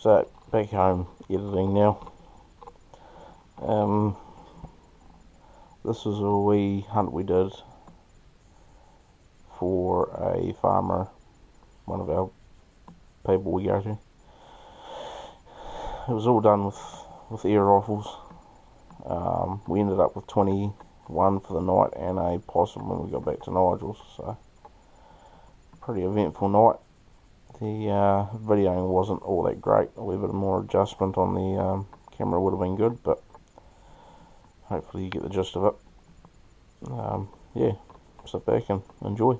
So back home editing now. This was a wee hunt we did for a farmer, one of our people we go to. It was all done with air rifles. We ended up with 21 for the night and a possum when we got back to Nigel's, so pretty eventful night. The videoing wasn't all that great. A wee bit more adjustment on the camera would have been good, but hopefully you get the gist of it. Yeah, sit back and enjoy.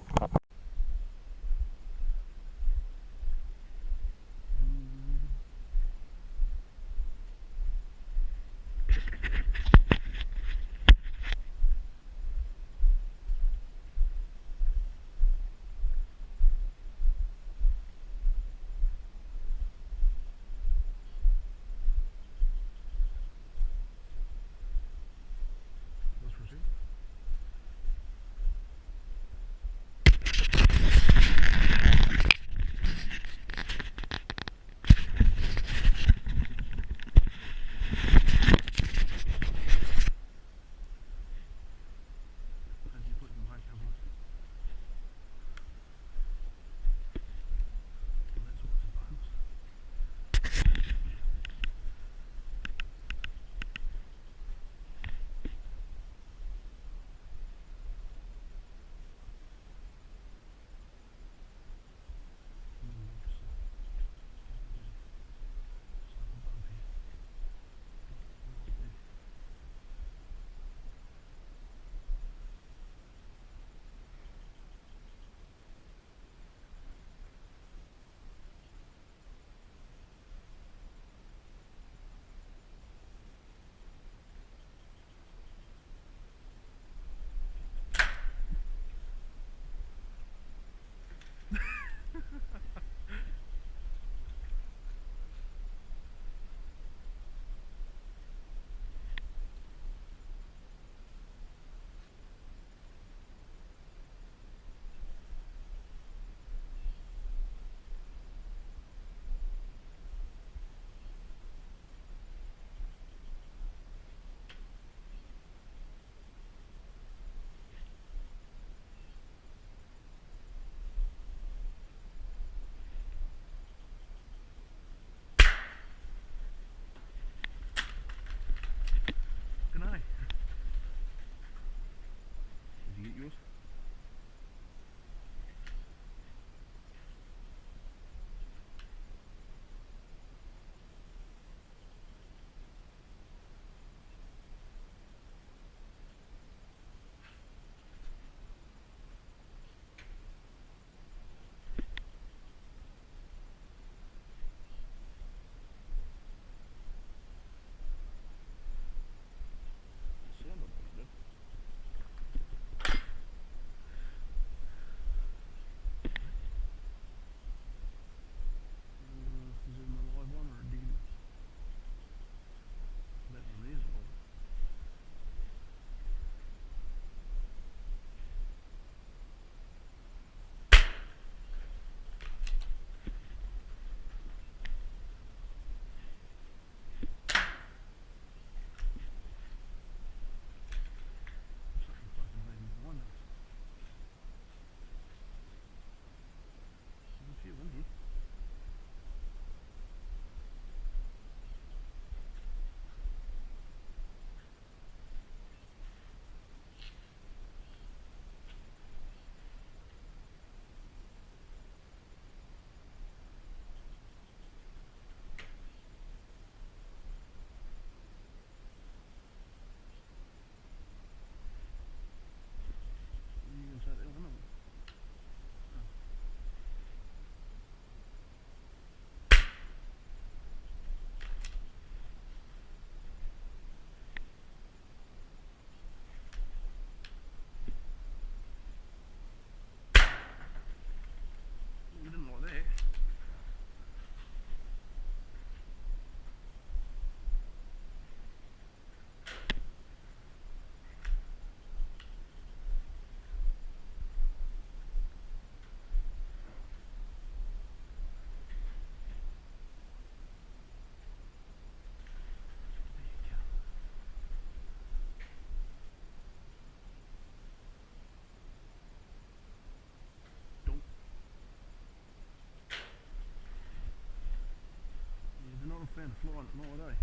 not a fan of flying at night, eh?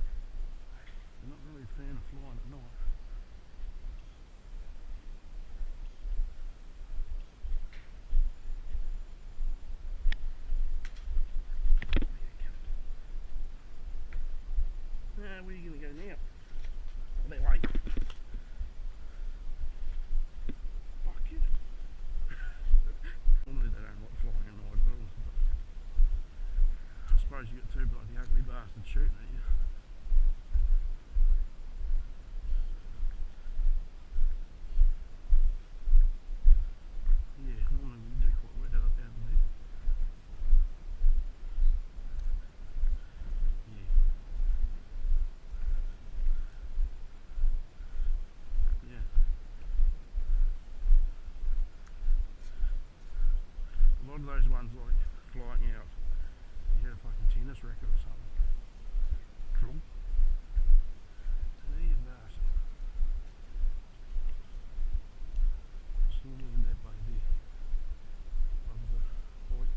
They're not really a fan of flying at night. Where are you going to go now? Oh, that way. Fuck you. Normally they don't like flying at night at all, but I suppose you got two bloody ugly bastards shooting at you. Yeah, normally we do quite wet out there. Yeah. Yeah. A lot of those ones like flying out, you had a fucking tennis racket or something. Cool. There you bastard. Swimming in that baby. Of the white.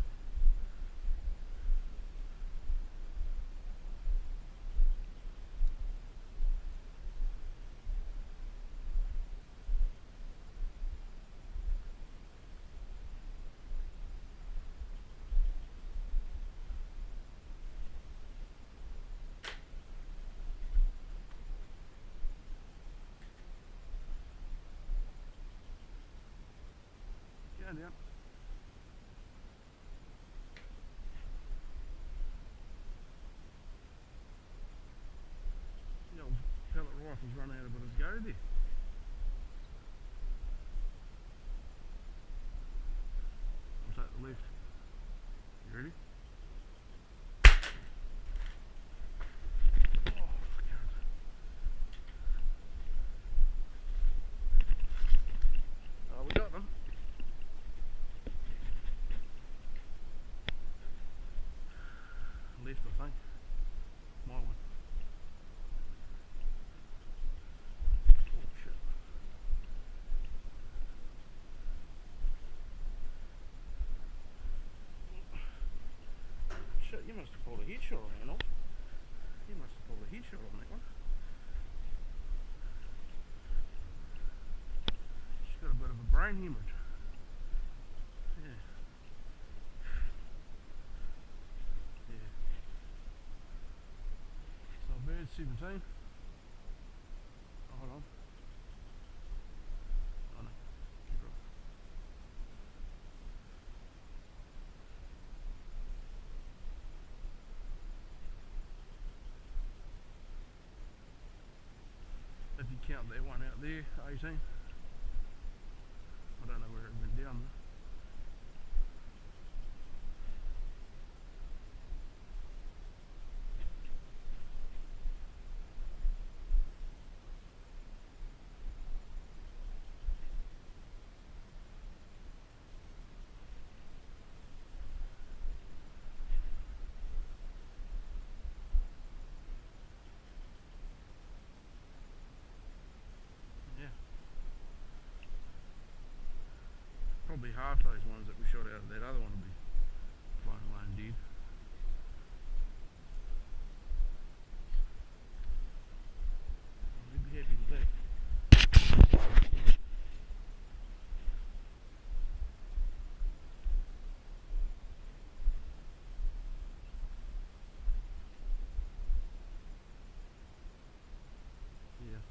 Going down. The old pellet rifle's run out a bit of go there. I'll take the left. You ready? Oh, we got them. Left, I think. My one. Oh, shit. Shit, you must have pulled a headshot on that one. You must have pulled a headshot on that one. She's got a bit of a brain hemorrhage. Yeah. Yeah. So bird 17. Oh, hold on. Oh no. Keep it. If you count that one out there, 18. I don't know where it went down though. Probably half those ones that we shot out of that other one will be flying away and dead. We'd be happy with that. Yeah.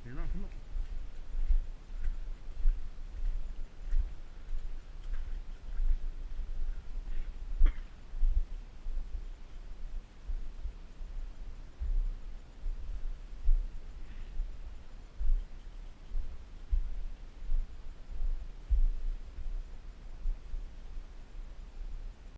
fair enough, isn't it?